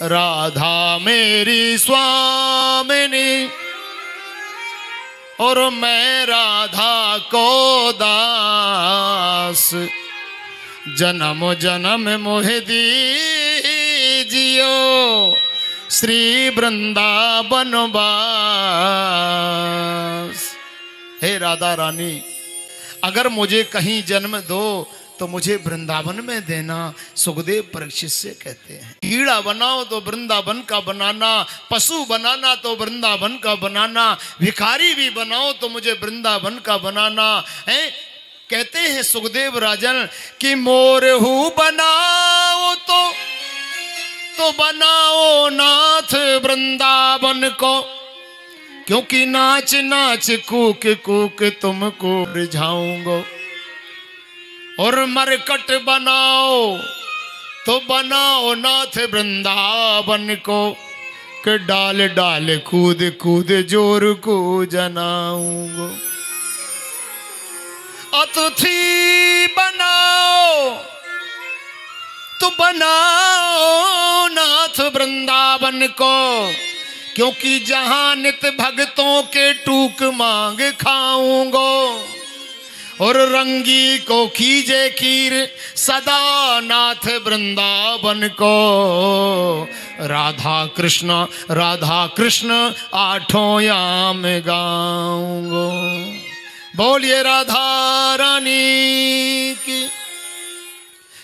राधा मेरी स्वामिनी और मैं राधा को दास, जन्म जन्म मोह दीजियो श्री वृंदावन वास। हे राधा रानी, अगर मुझे कहीं जन्म दो तो मुझे वृंदावन में देना। सुखदेव परीक्षित से कहते हैं, कीड़ा बनाओ तो वृंदावन का बनाना, पशु बनाना तो वृंदावन का बनाना, भिखारी भी बनाओ तो मुझे वृंदावन का बनाना है। कहते हैं सुखदेव राजन कि मोरहू बनाओ तो बनाओ नाथ वृंदावन को, क्योंकि नाच नाच कूक कूक तुमको रिझाऊंगा। और मरकट बनाओ तो बनाओ नाथ वृंदावन को, कि डाल डाल कूद कूद जोर को जनाऊंगा। अतिथि बनाओ तो बनाओ नाथ वृंदावन को, क्योंकि जहां नित भक्तों के टूक मांग खाऊंगा। और रंगी को कीजे खीर सदा नाथ वृंदावन को, राधा कृष्ण आठों याम गाऊंगो। बोलिए राधा रानी की।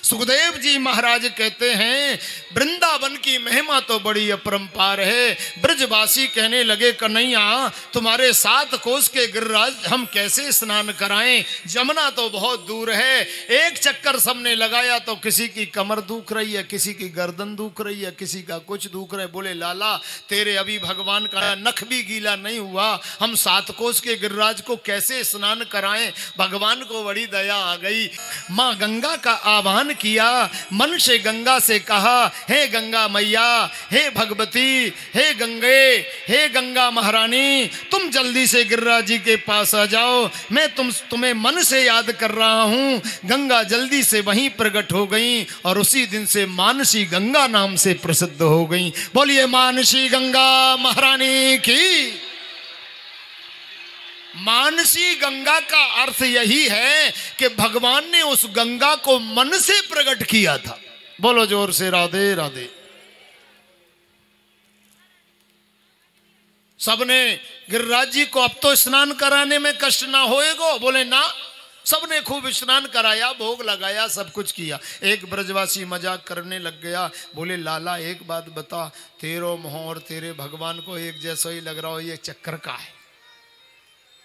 सुखदेव जी महाराज कहते हैं वृंदावन की महिमा तो बड़ी अपरंपार है। ब्रजवासी कहने लगे, कन्हैया तुम्हारे 7 कोस के गिरिराज हम कैसे स्नान कराएं, जमुना तो बहुत दूर है। एक चक्कर सबने लगाया तो किसी की कमर दुख रही है, किसी की गर्दन दुख रही है, किसी का कुछ दुख रहा है। बोले लाला तेरे अभी भगवान का नख भी गीला नहीं हुआ, हम 7 कोस के गिरिराज को कैसे स्नान कराएं। भगवान को बड़ी दया आ गई। माँ गंगा का आह्वान किया, मन से गंगा से कहा, हे गंगा मैया, हे भगवती, हे गंगे, हे गंगा महारानी, तुम जल्दी से गिरिराज जी के पास आ जाओ, मैं तुम्हें मन से याद कर रहा हूँ। गंगा जल्दी से वहीं प्रकट हो गई और उसी दिन से मानसी गंगा नाम से प्रसिद्ध हो गई। बोलिए मानसी गंगा महारानी की। मानसी गंगा का अर्थ यही है कि भगवान ने उस गंगा को मन से प्रकट किया था। बोलो जोर से राधे राधे। सबने गिरिराज जी को अब तो स्नान कराने में कष्ट ना होएगा। बोले ना। सबने खूब स्नान कराया, भोग लगाया, सब कुछ किया। एक ब्रजवासी मजाक करने लग गया। बोले लाला एक बात बता, तेरो मोह और तेरे भगवान को एक जैसा ही लग रहा हो, ये चक्कर का है।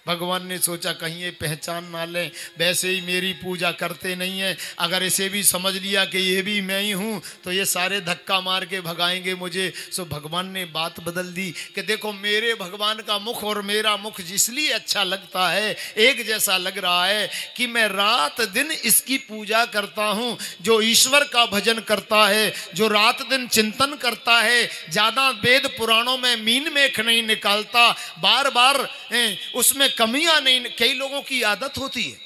भगवान ने सोचा कहीं ये पहचान ना लें, वैसे ही मेरी पूजा करते नहीं है, अगर इसे भी समझ लिया कि ये भी मैं ही हूँ तो ये सारे धक्का मार के भगाएंगे मुझे। सो भगवान ने बात बदल दी कि देखो मेरे भगवान का मुख और मेरा मुख इसलिए अच्छा लगता है, एक जैसा लग रहा है कि मैं रात दिन इसकी पूजा करता हूँ। जो ईश्वर का भजन करता है, जो रात दिन चिंतन करता है, ज़्यादा वेद पुराणों में मीन मेख नहीं निकालता, बार बार उसमें कमियां नहीं। कई लोगों की आदत होती है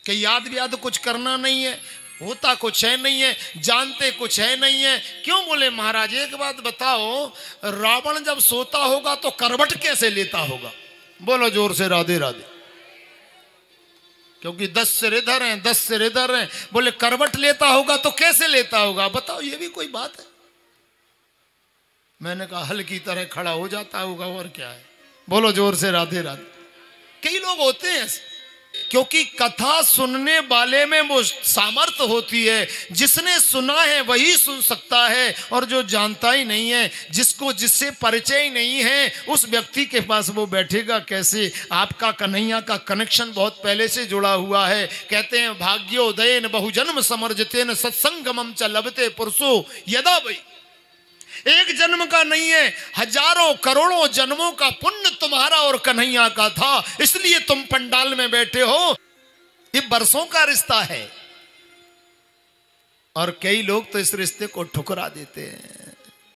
कि याद व्याद कुछ करना नहीं है, होता कुछ है नहीं है, जानते कुछ है नहीं है। क्यों? बोले महाराज एक बात बताओ, रावण जब सोता होगा तो करवट कैसे लेता होगा? बोलो जोर से राधे राधे। क्योंकि 10 सिर इधर हैं, 10 सिर इधर हैं। बोले करवट लेता होगा तो कैसे लेता होगा? बताओ, ये भी कोई बात है? मैंने कहा हल की तरह खड़ा हो जाता होगा, और क्या है। बोलो जोर से राधे राधे। कई लोग होते हैं, क्योंकि कथा सुनने वाले में वो सामर्थ्य होती है, जिसने सुना है वही सुन सकता है, और जो जानता ही नहीं है, जिससे परिचय ही नहीं है, उस व्यक्ति के पास वो बैठेगा कैसे? आपका कन्हैया का कनेक्शन बहुत पहले से जुड़ा हुआ है। कहते हैं भाग्योदयन बहुजन्म समर्जितेन सत्संगमम च लभते पुरुषो यदा वै। एक जन्म का नहीं है, हजारों करोड़ों जन्मों का पुण्य तुम्हारा और कन्हैया का था, इसलिए तुम पंडाल में बैठे हो। ये बरसों का रिश्ता है, और कई लोग तो इस रिश्ते को ठुकरा देते हैं।